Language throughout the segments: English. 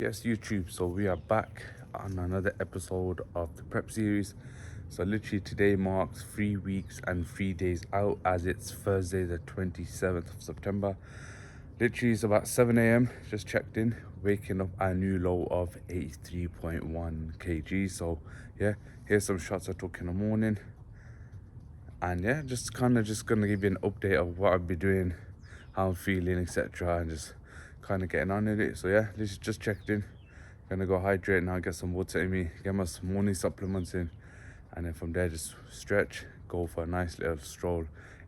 Yes, YouTube. So we are back on another episode of the prep series. So literally today marks 3 weeks and 3 days out, as it's Thursday the 27th of September. Literally it's about 7 a.m. Just checked in, waking up at a new low of 83.1 kg. So yeah, here's some shots I took in the morning. And yeah, just gonna give you an update of what I'll be doing, how I'm feeling, etc. And just kind of getting on with it. So yeah, just checked in. Gonna go hydrate now, get some water in me, get my morning supplements in, and then from there just stretch, go for a nice little stroll.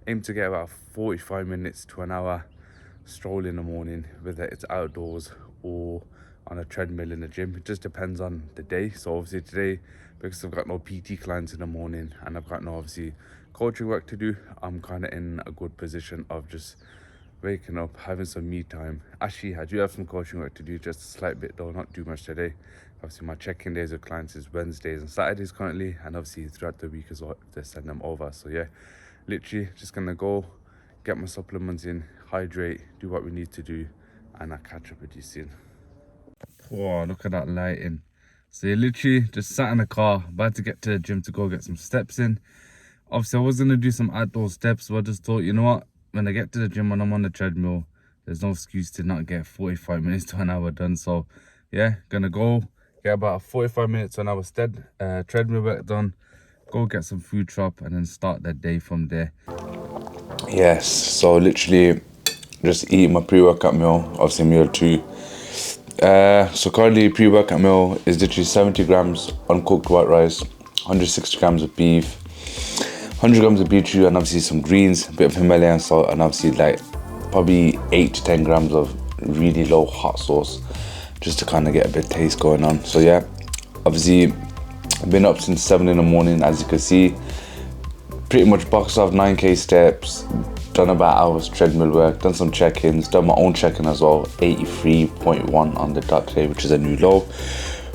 Aim to get about 45 minutes to an hour stroll in the morning, whether it's outdoors or on a treadmill in the gym. It just depends on the day. So obviously today, because I've got no PT clients in the morning and I've got no obviously coaching work to do, I'm kind of in a good position of just waking up, having some me time. Actually, I do have some coaching work to do, just a slight bit though, not too much today. Obviously my check-in days with clients is Wednesdays and Saturdays currently, and obviously throughout the week as well to send them over. So yeah, literally just gonna go get my supplements in, hydrate, do what we need to do, and I'll catch up with you soon. Whoa, look at that lighting. So you literally just sat in the car, about to get to the gym to go get some steps in. Obviously I was gonna do some outdoor steps, but I just thought, you know what, when I get to the gym when I'm on the treadmill, there's no excuse to not get 45 minutes to an hour done. So yeah, gonna go get about 45 minutes to an hour treadmill work done, go get some food shop, and then start that day from there. Yes, so literally just eating my pre-workout meal, obviously meal 2. So currently pre-workout meal is literally 70 grams uncooked white rice, 160 grams of beef, 100 grams of beetroot, and obviously some greens, a bit of Himalayan salt, and obviously like probably 8 to 10 grams of really low hot sauce, just to kind of get a bit of taste going on. So yeah, obviously I've been up since 7 in the morning, as you can see. Pretty much boxed off 9k steps, done about hours treadmill work, done some check-ins, done my own check-in as well, 83.1 on the dot today, which is a new low.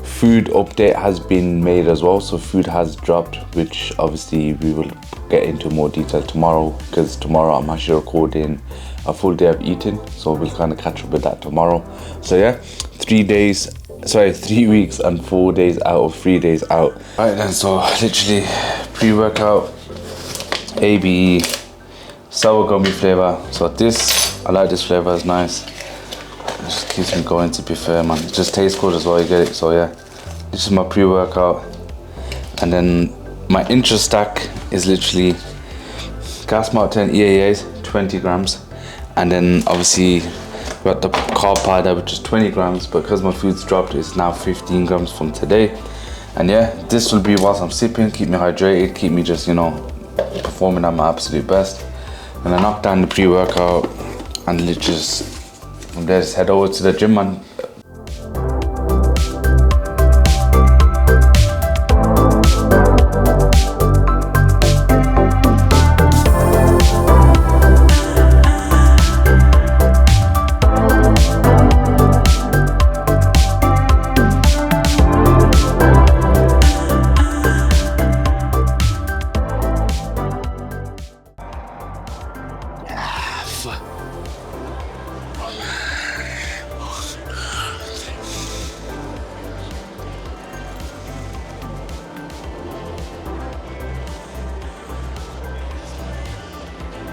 Food update has been made as well, so food has dropped, which obviously we will get into more detail tomorrow, because tomorrow I'm actually recording a full day of eating, so we'll kind of catch up with that tomorrow. So yeah, 3 weeks and 4 days out of 3 days out. Right then, so literally pre-workout, ABE, sour gummy flavor. So this, I like this flavor, it's nice. It just keeps me going, to be fair, man. It just tastes good as well, you get it. So yeah, this is my pre-workout. And then my intra stack is literally Gas Mountain EAAs, 20 grams. And then obviously got the carb powder, which is 20 grams, but because my food's dropped, it's now 15 grams from today. And yeah, this will be whilst I'm sipping, keep me hydrated, keep me just, you know, performing at my absolute best. And I knock down the pre-workout and just from there just head over to the gym, man.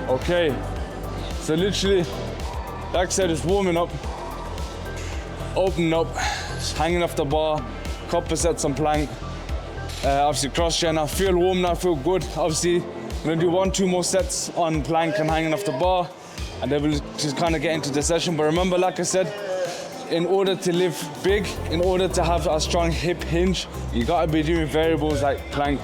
Okay, so literally, like I said, it's warming up, opening up, hanging off the bar, couple sets on plank, obviously cross chain. I feel warm now, I feel good. Obviously, I'm gonna do 1-2 more sets on plank and hanging off the bar, and then we'll just kind of get into the session. But remember, like I said, in order to live big, in order to have a strong hip hinge, you gotta be doing variables like plank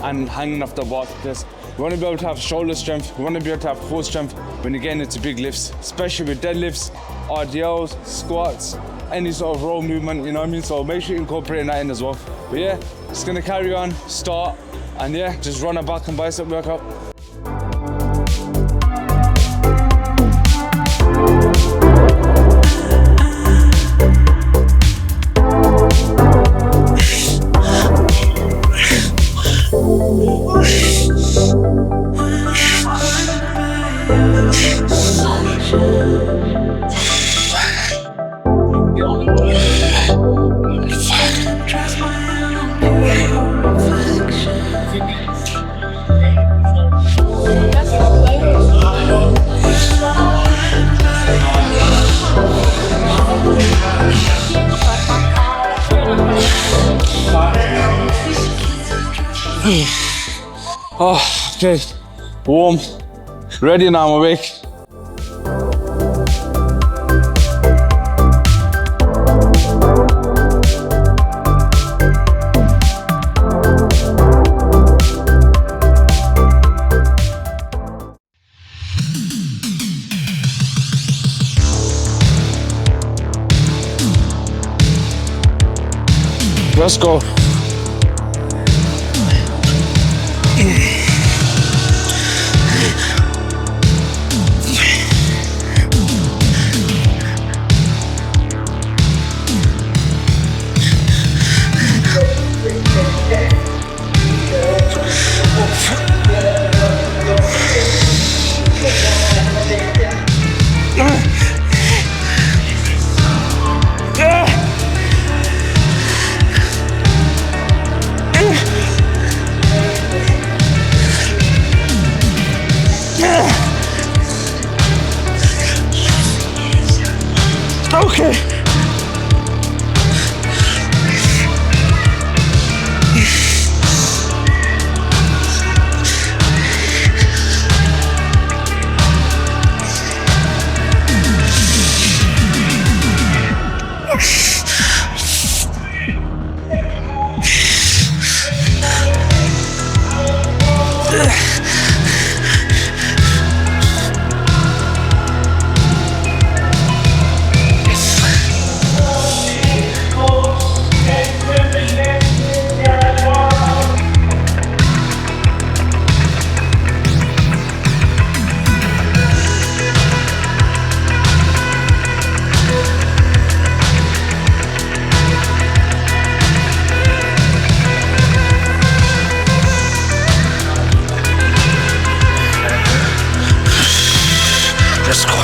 and hanging off the bar. Because we want to be able to have shoulder strength, we want to be able to have core strength when you're getting into big lifts, especially with deadlifts, RDLs, squats, any sort of row movement, you know what I mean? So make sure you incorporate that in as well. But yeah, just gonna carry on, start, and yeah, just run a back and bicep workout. Oh, okay. Warm. Ready now, I'm awake. Let's go. Okay. Let's go.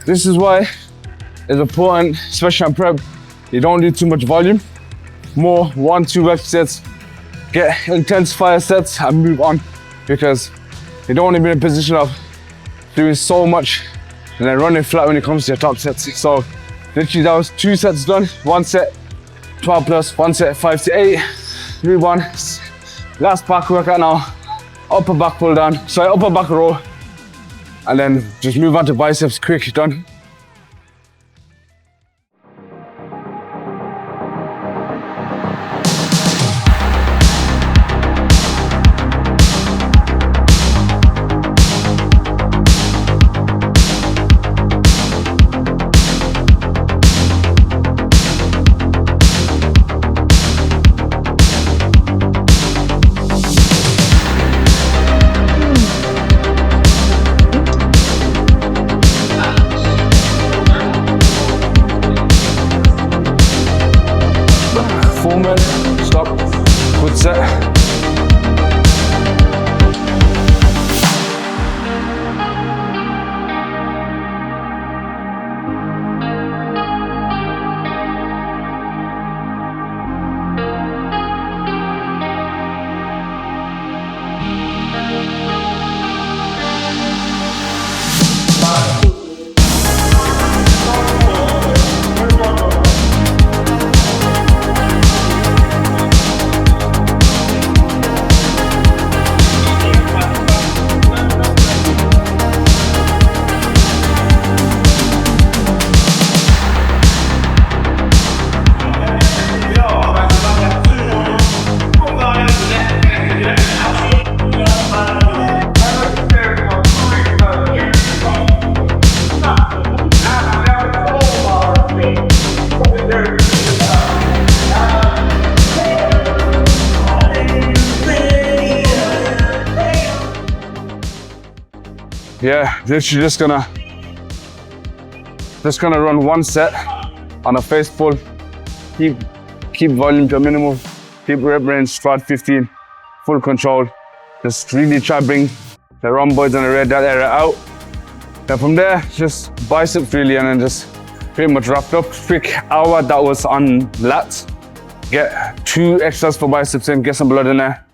This is why it's important, especially on prep, you don't do too much volume. More 1-2 rep sets, get intense fire sets and move on, because you don't want to be in a position of doing so much and then running flat when it comes to your top sets. So literally that was 2 sets done, 1 set 12 plus, 1 set 5 to 8, move on. Last back workout now, upper back pull down, sorry, upper back row, and then just move on to biceps, quick, done. Yeah, literally just gonna run one set on a face full. Keep volume to a minimum. Keep rep range, squat 15, full control. Just really try to bring the rhomboids and the radial area out. Then from there, just biceps really, and then just pretty much wrapped up. Quick hour that was on lats. Get 2 extras for biceps in, get some blood in there.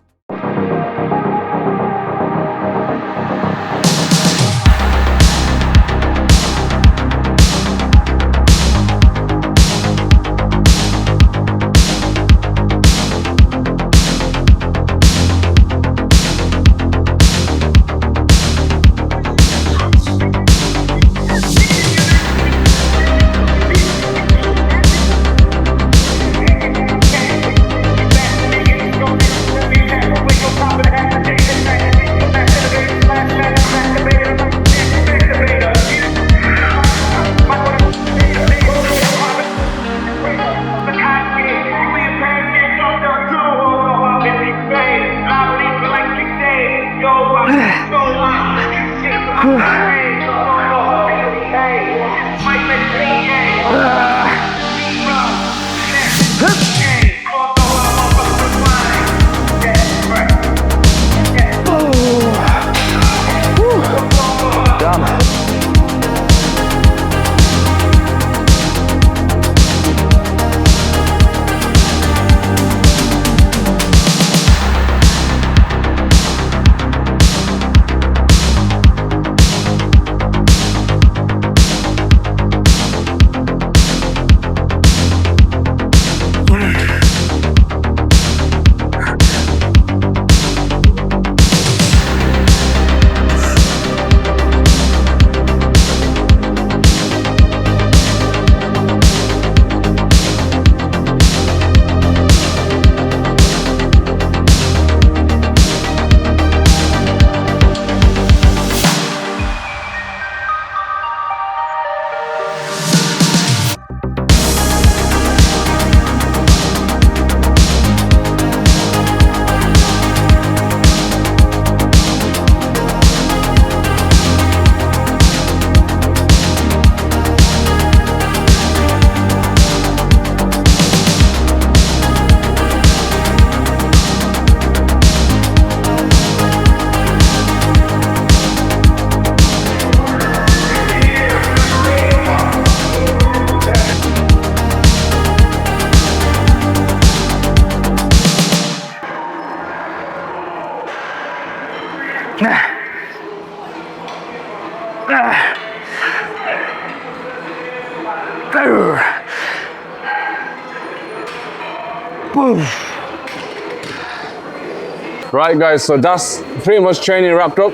Right guys, so that's pretty much training wrapped up.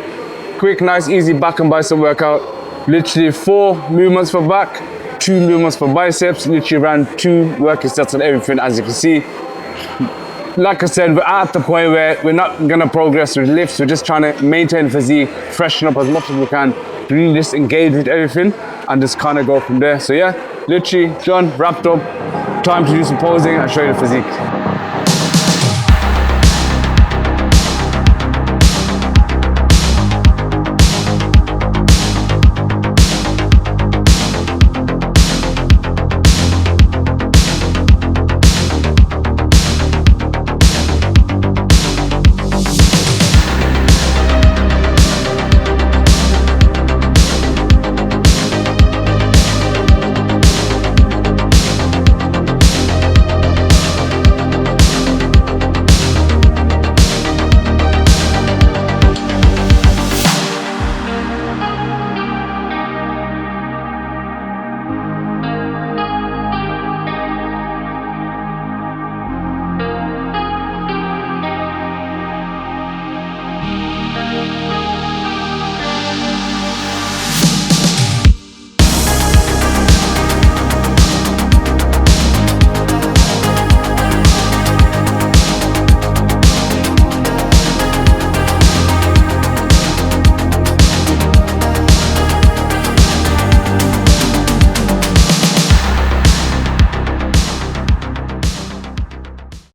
Quick, nice, easy back and bicep workout. Literally 4 movements for back, 2 movements for biceps. Literally ran 2 working sets on everything, as you can see. Like I said, we're at the point where we're not gonna progress with lifts. We're just trying to maintain physique, freshen up as much as we can, really just engage with everything and just kind of go from there. So yeah, literally done, wrapped up. Time to do some posing and show you the physique.